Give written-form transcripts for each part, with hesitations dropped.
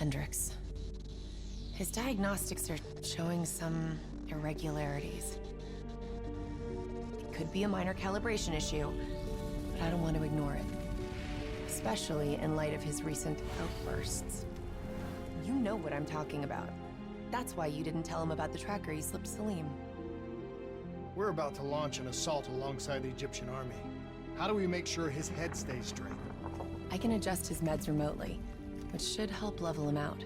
Hendricks. His diagnostics are showing some irregularities. It could be a minor calibration issue, but I don't want to ignore it. Especially in light of his recent outbursts. You know what I'm talking about. That's why you didn't tell him about the tracker you slipped Salim. We're about to launch an assault alongside the Egyptian army. How do we make sure his head stays straight? I can adjust his meds remotely, which should help level him out.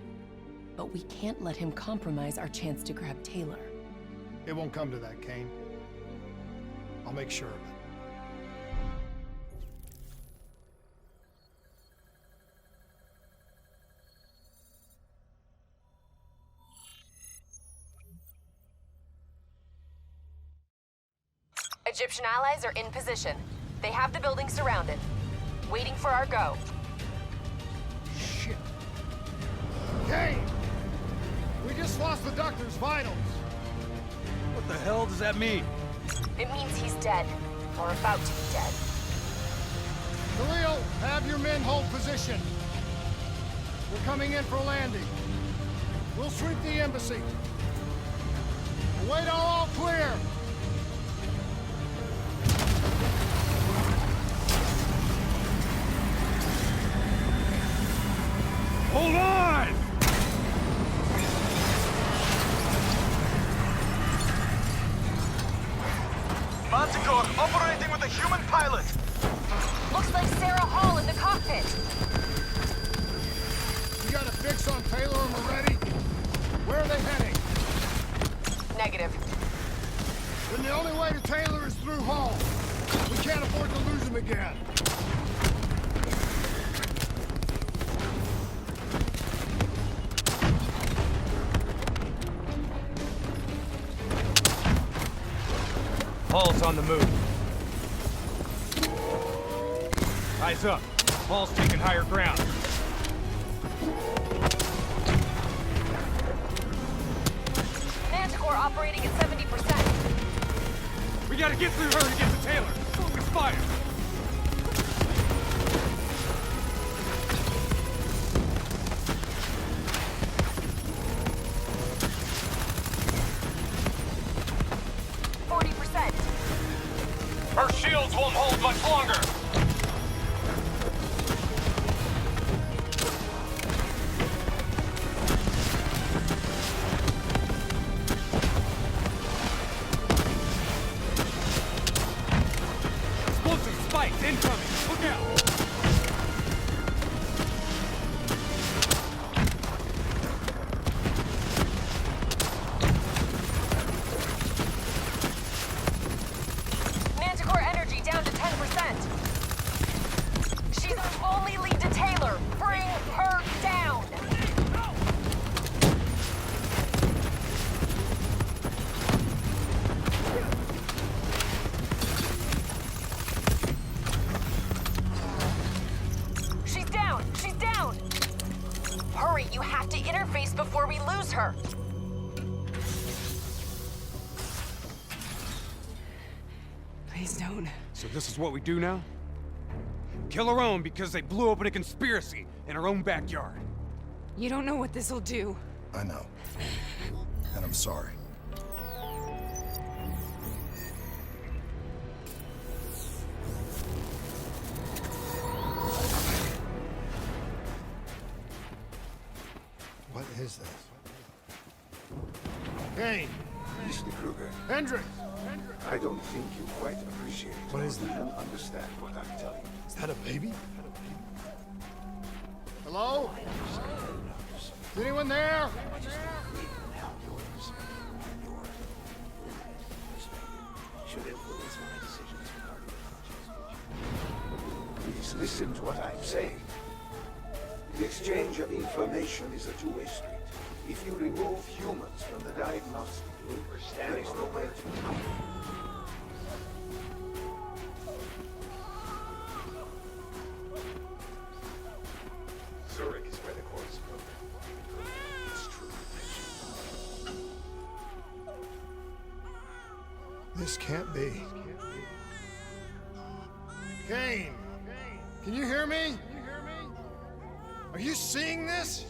But we can't let him compromise our chance to grab Taylor. It won't come to that, Kane. I'll make sure of it. Egyptian allies are in position. They have the building surrounded. Waiting for our go. Shit. Kane! We just lost the doctor's vitals. What the hell does that mean? It means he's dead. Or about to be dead. Khalil, have your men hold position. We're coming in for landing. We'll sweep the embassy. Wait till all clear. Hold on! Manticore operating with a human pilot. Looks like Sarah Hall in the cockpit. You got a fix on Taylor and Moretti? Where are they heading? Negative. Then the only way to Taylor is through Hall. We can't afford to lose him again. Hall's on the move. Eyes up. Hall's taking higher ground. Manticore operating at 70%. We gotta get through her to get to Taylor. Focus fire. Her shields won't hold much longer! Explosive spikes incoming! Look out! Down to 10%. She's the only lead to Taylor. Bring her down. She's down. She's down. Hurry, you have to interface before we lose her. Please don't. So this is what we do now? Kill our own because they blew open a conspiracy in our own backyard. You don't know what this'll do. I know. And I'm sorry. What is this? Kane! Mr. Kruger, Hendricks! I don't think you quite appreciate What is or that? even understand what I'm telling you. Is that a baby? Hello? Is anyone there? Should influence my decisions regarding the Please listen to what I'm saying. The exchange of information is a two-way street. If you remove humans from the diagnostic loop, there is no way to come. Zurich is where the core is broken. It's true. This can't be. Kane! Can you hear me? Are you seeing this?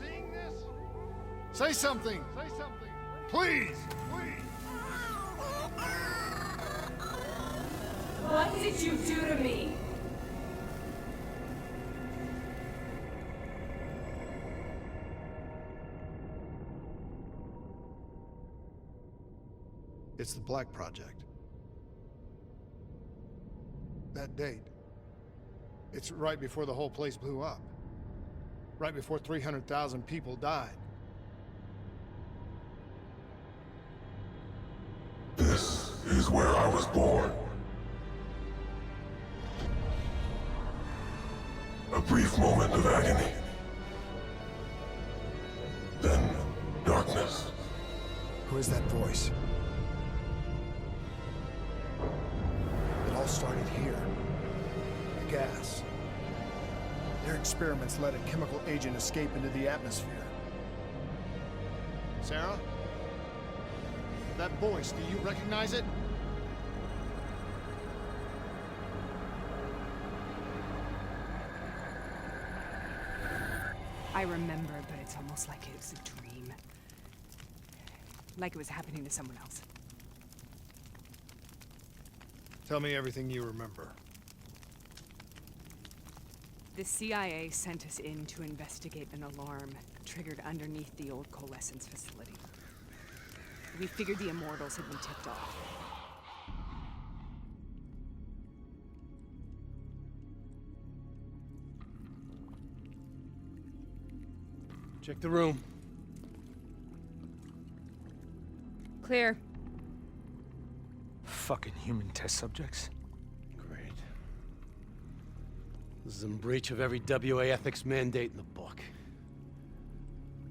Say something! Say something! Please! Please! What did you do to me? It's the Black Project. That date. It's right before the whole place blew up. Right before 300,000 people died. This is where I was born. A brief moment of agony. Then, darkness. Who is that voice? It all started here. The gas. Their experiments let a chemical agent escape into the atmosphere. Sarah? That voice, do you recognize it? I remember, but it's almost like it was a dream. Like it was happening to someone else. Tell me everything you remember. The CIA sent us in to investigate an alarm triggered underneath the old coalescence facility. We figured the Immortals had been tipped off. Check the room. Clear. Fucking human test subjects. Great. This is in breach of every WA ethics mandate in the book.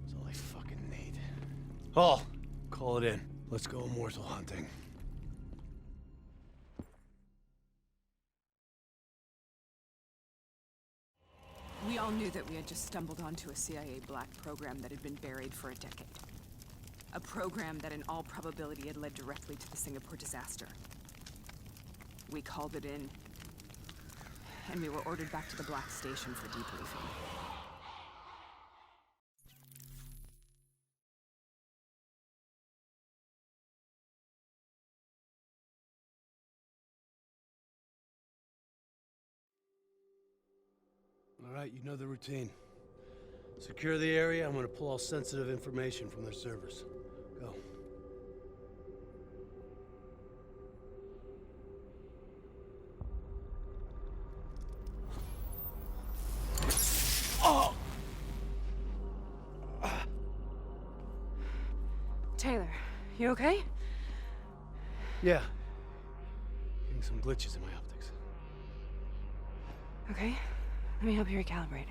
That's all I fucking need. Hall, call it in. Let's go immortal hunting. We all knew that we had just stumbled onto a CIA black program that had been buried for a decade. A program that in all probability had led directly to the Singapore disaster. We called it in, and we were ordered back to the Black Station for debriefing. All right, you know the routine. Secure the area. I'm gonna pull all sensitive information from their servers. Go. Oh! Taylor, you okay? Yeah. Getting some glitches in my optics. Okay, let me help you recalibrate.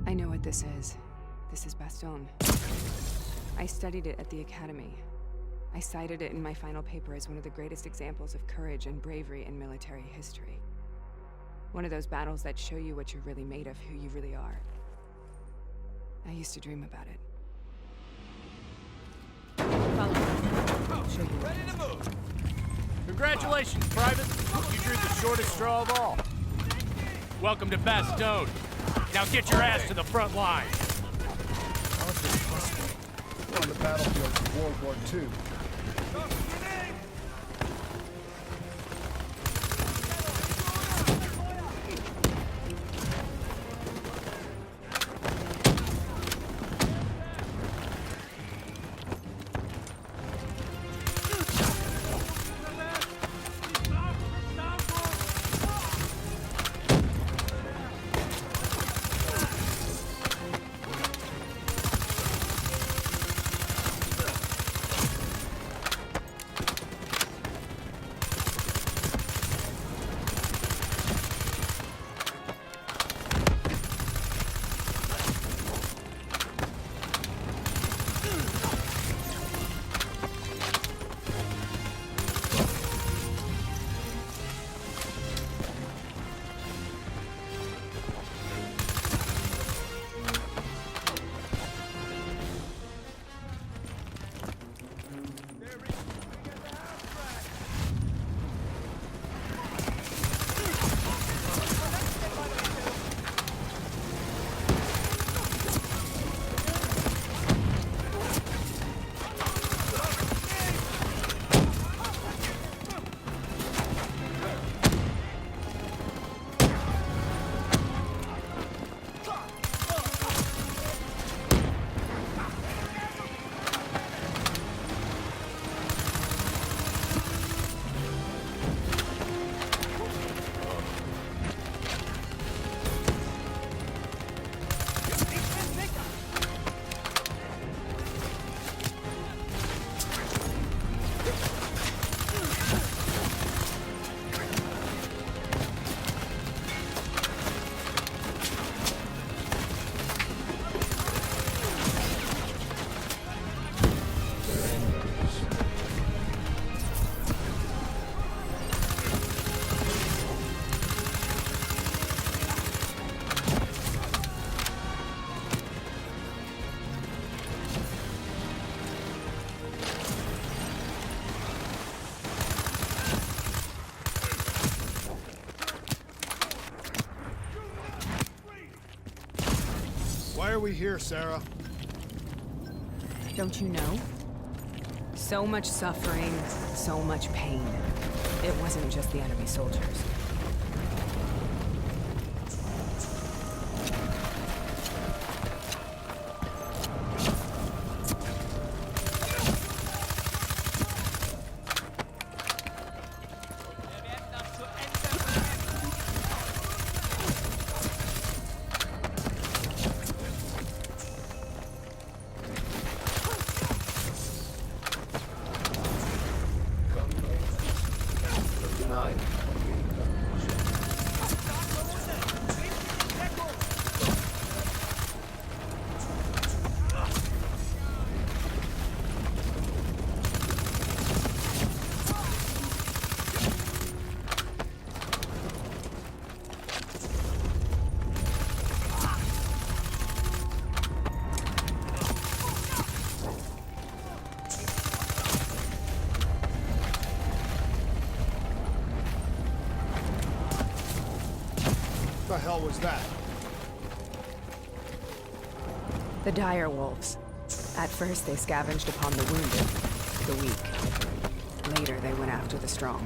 I know what this is. This is Bastogne. I studied it at the Academy. I cited it in my final paper as one of the greatest examples of courage and bravery in military history. One of those battles that show you what you're really made of, who you really are. I used to dream about it. Follow me. I'll show you. Ready to move! Congratulations, Private! You drew the shortest straw of all. Welcome to Bastogne. Now get your ass to the front line. How is this possible? We're on the battlefield of World War II. we here, Sarah? Don't you know? So much suffering, so much pain. It wasn't just the enemy soldiers. What the hell was that? The dire wolves. At first, they scavenged upon the wounded, the weak. Later, they went after the strong.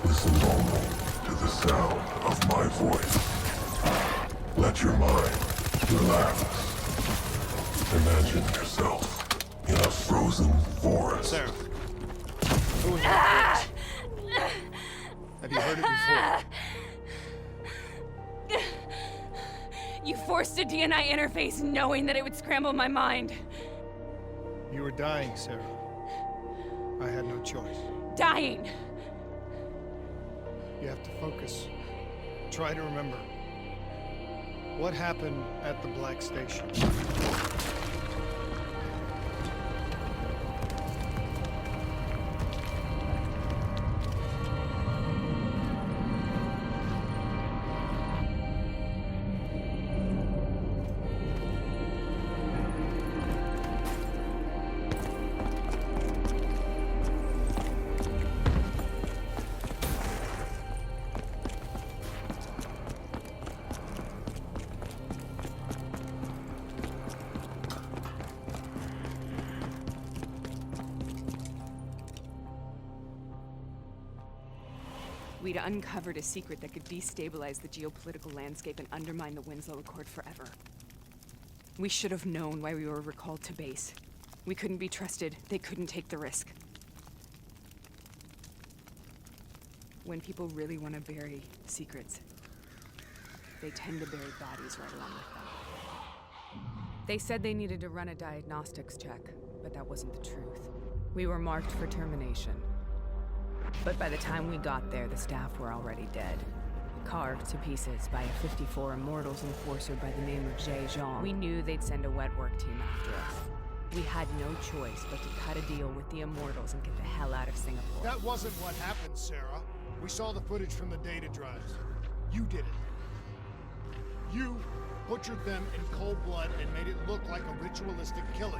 Listen only to the sound of my voice. Let your mind relax. Imagine yourself in a frozen forest. Sarah. Who was that voice? Have you heard it before? You forced a DNI interface knowing that it would scramble my mind. You were dying, Sarah. I had no choice. Dying! You have to focus. Try to remember. What happened at the Black Station? We'd uncovered a secret that could destabilize the geopolitical landscape and undermine the Winslow Accord forever. We should have known why we were recalled to base. We couldn't be trusted. They couldn't take the risk. When people really want to bury secrets, they tend to bury bodies right along with them. They said they needed to run a diagnostics check, but that wasn't the truth. We were marked for termination. But by the time we got there, the staff were already dead. Carved to pieces by a 54 Immortals enforcer by the name of Jay Jean. We knew they'd send a wet work team after us. We had no choice but to cut a deal with the Immortals and get the hell out of Singapore. That wasn't what happened, Sarah. We saw the footage from the data drives. You did it. You butchered them in cold blood and made it look like a ritualistic killing.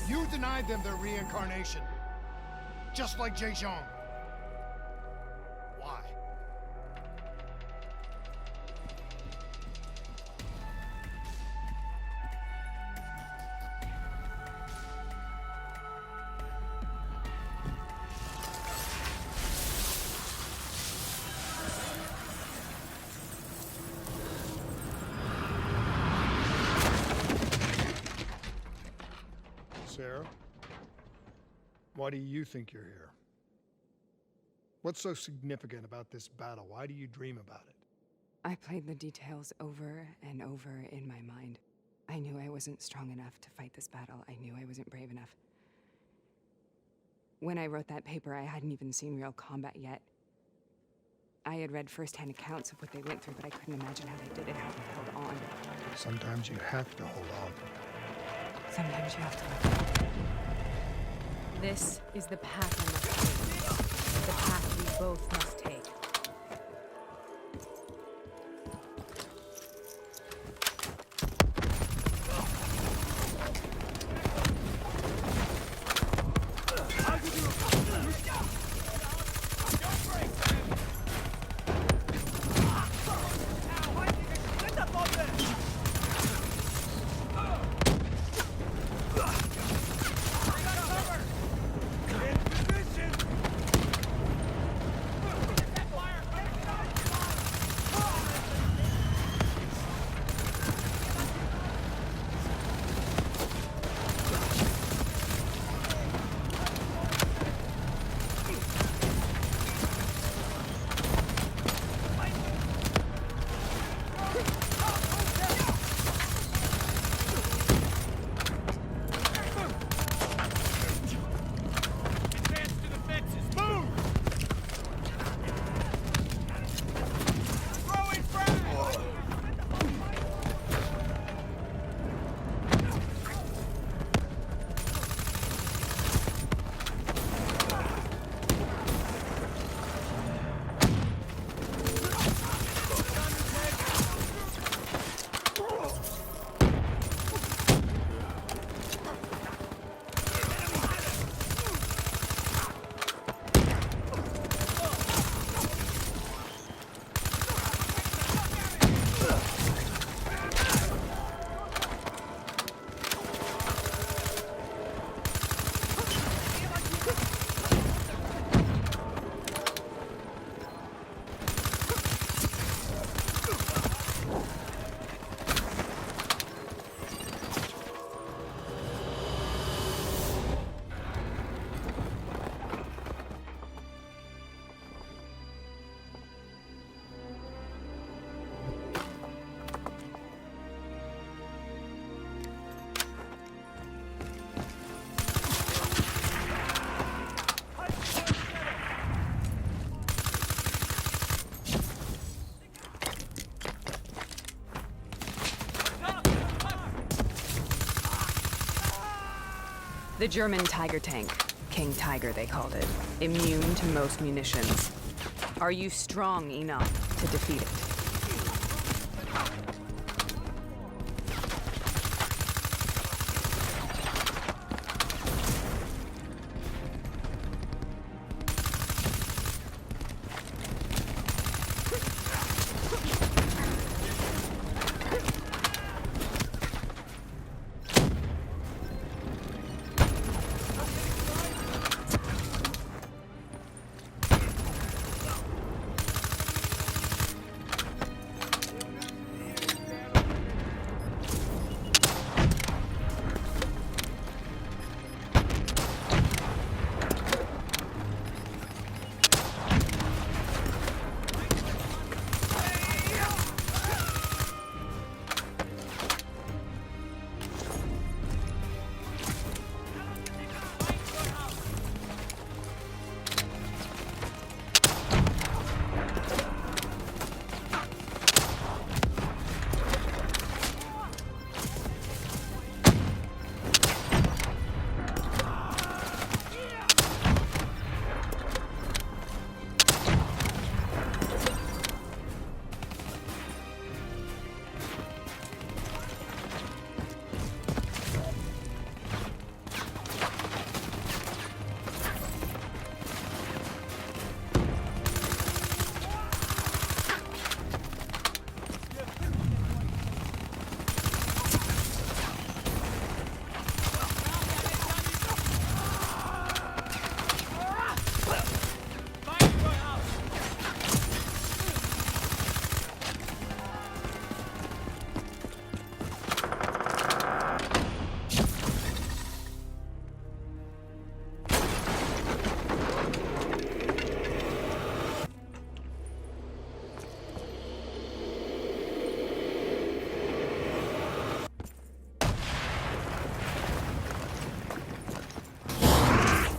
You denied them their reincarnation. Just like Jay Jean. Why? Sarah? Why do you think you're here? What's so significant about this battle? Why do you dream about it? I played the details over and over in my mind. I knew I wasn't strong enough to fight this battle. I knew I wasn't brave enough. When I wrote that paper, I hadn't even seen real combat yet. I had read first-hand accounts of what they went through, but I couldn't imagine how they did it, how they held on. Sometimes you have to hold on. Sometimes you have to let go. This is the path I must take. The path we both must take. The German Tiger tank. King Tiger, they called it. Immune to most munitions. Are you strong enough to defeat it?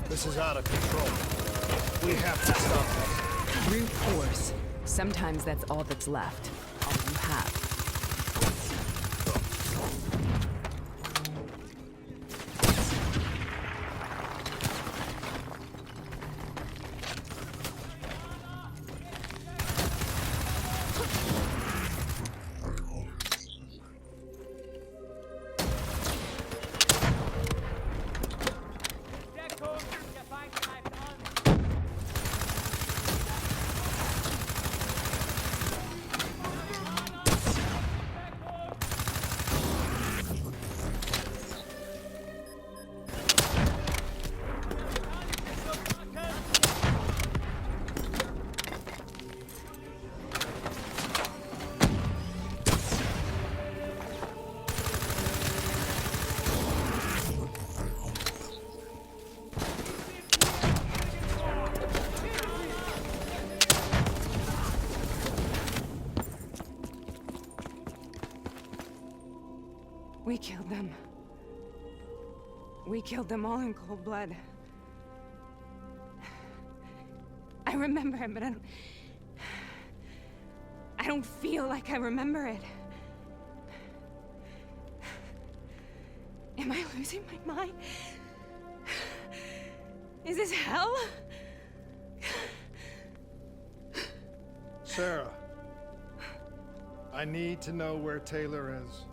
This is out of control. We have to stop it. Brute force. Sometimes that's all that's left. All you have. We killed them. We killed them all in cold blood. I remember it, but I don't feel like I remember it. Am I losing my mind? Is this hell? Sarah, I need to know where Taylor is.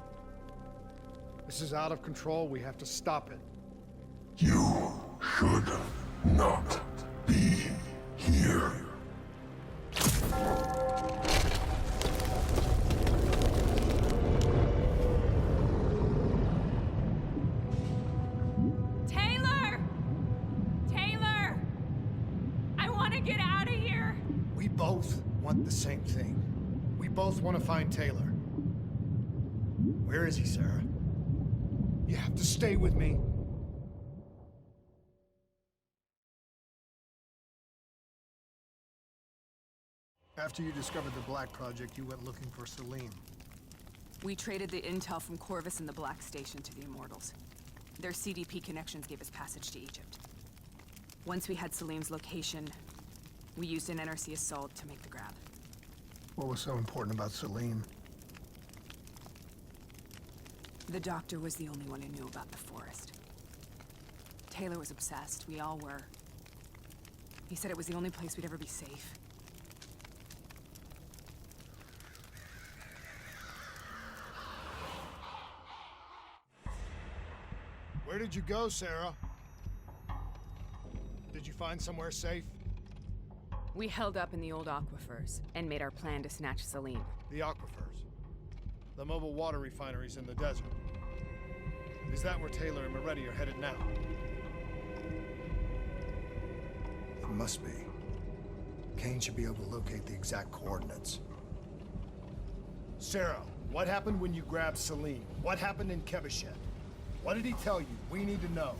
This is out of control. We have to stop it. You should not be here. Taylor! Taylor! I want to get out of here! We both want the same thing. We both want to find Taylor. Where is he, Sarah? You have to stay with me. After you discovered the Black Project, you went looking for Salim. We traded the intel from Corvus and the Black Station to the Immortals. Their CDP connections gave us passage to Egypt. Once we had Salim's location, we used an NRC assault to make the grab. What was so important about Salim? The doctor was the only one who knew about the forest. Taylor was obsessed. We all were. He said it was the only place we'd ever be safe. Where did you go, Sarah? Did you find somewhere safe? We held up in the old aquifers and made our plan to snatch Celine. The aquifers. The mobile water refineries in the desert. Is that where Taylor and Moretti are headed now? It must be. Kane should be able to locate the exact coordinates. Sarah, what happened when you grabbed Celine? What happened in Kevashet? What did he tell you? We need to know.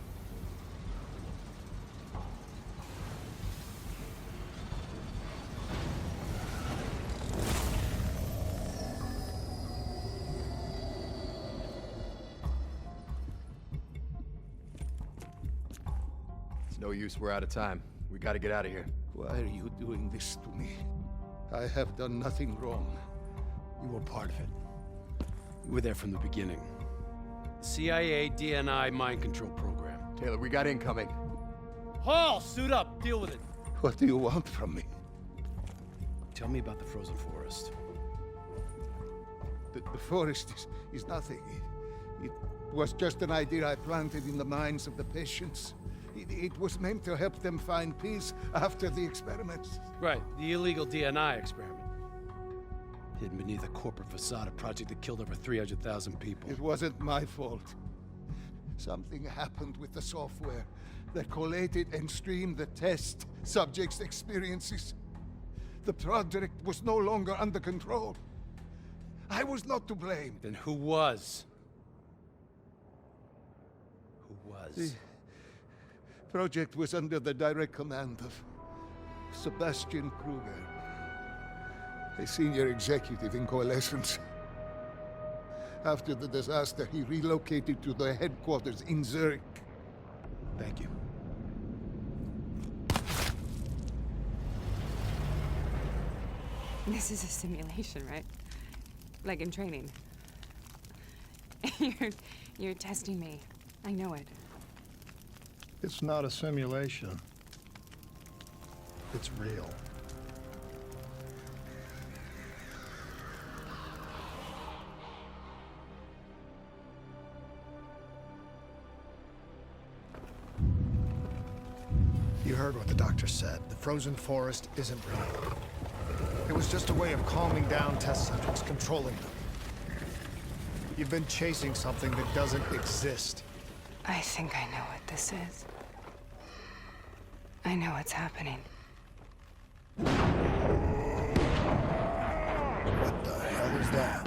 It's no use, we're out of time. We gotta get out of here. Why are you doing this to me? I have done nothing wrong. You were part of it. You were there from the beginning. The CIA DNI mind control program. Taylor, we got incoming. Hall, suit up. Deal with it. What do you want from me? Tell me about the frozen forest. The forest is nothing. It was just an idea I planted in the minds of the patients. It was meant to help them find peace after the experiments. Right, the illegal DNI experiment. Hidden beneath a corporate facade, a project that killed over 300,000 people. It wasn't my fault. Something happened with the software that collated and streamed the test subjects' experiences. The project was no longer under control. I was not to blame. Then who was? Who was? The project was under the direct command of Sebastian Kruger, a senior executive in Coalescence. After the disaster, he relocated to the headquarters in Zurich. Thank you. This is a simulation, right? Like in training. You're testing me. I know it. It's not a simulation. It's real. You heard what the doctor said. The frozen forest isn't real. It was just a way of calming down test subjects, controlling them. You've been chasing something that doesn't exist. I think I know what this is. I know what's happening. What the hell is that?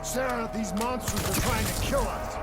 Sarah, these monsters are trying to kill us!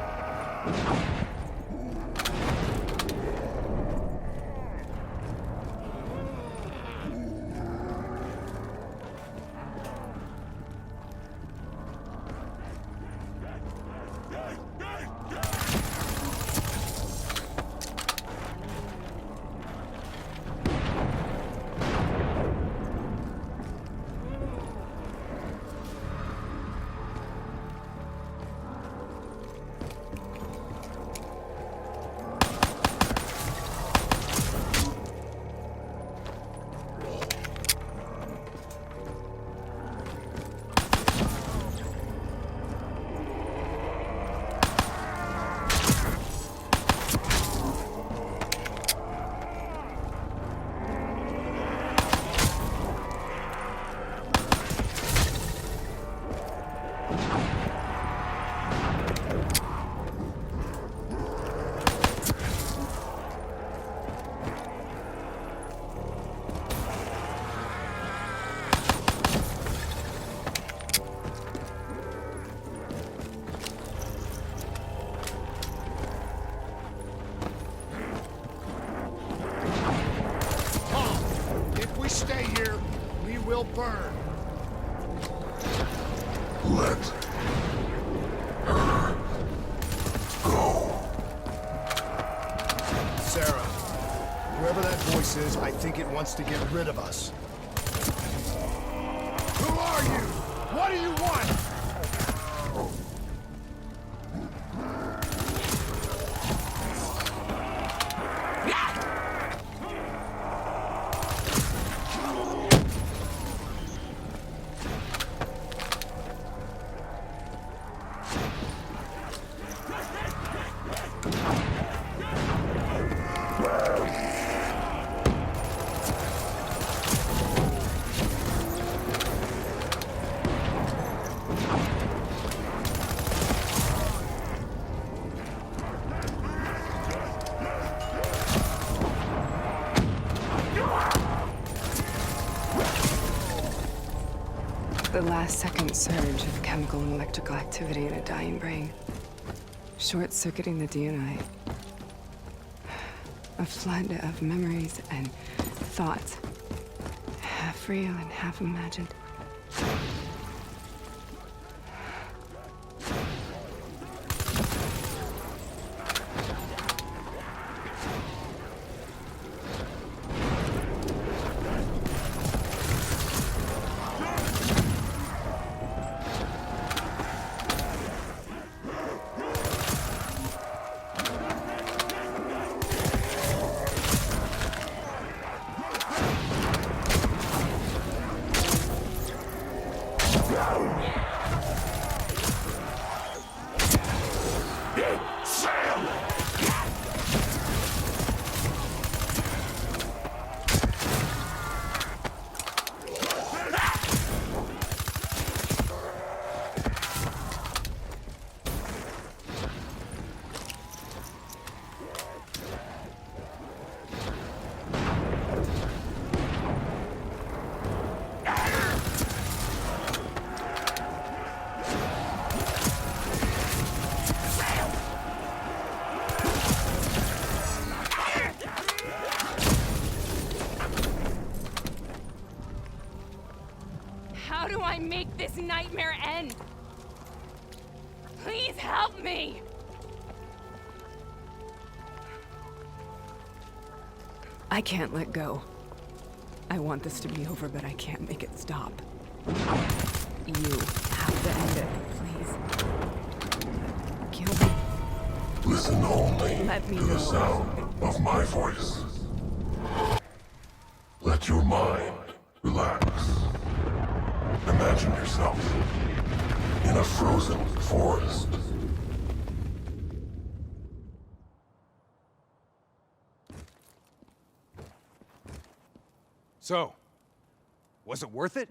Will burn. Let her go. Sarah, whoever that voice is, I think it wants to get rid of us. Who are you? What do you want? The last-second surge of chemical and electrical activity in a dying brain. Short-circuiting the DNA. A flood of memories and thoughts. Half real and half imagined. How do I make this nightmare end? Please help me! I can't let go. I want this to be over, but I can't make it stop. You have to end it, please. Kill me. Listen only Let me to the know. sound of my voice. Let your mind relax. Imagine yourself in a frozen forest. So, was it worth it?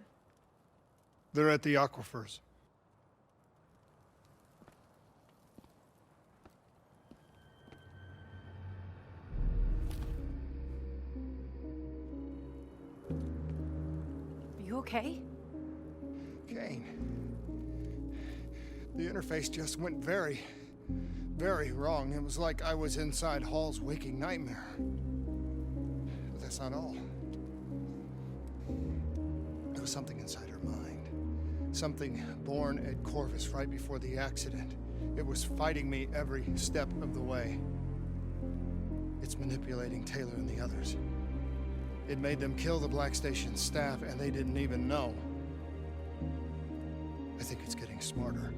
They're at the aquifers. Are you okay? Kane. The interface just went very, very wrong. It was like I was inside Hall's waking nightmare. But that's not all. There was something inside her mind. Something born at Corvus right before the accident. It was fighting me every step of the way. It's manipulating Taylor and the others. It made them kill the Black Station staff, and they didn't even know. I think it's getting smarter.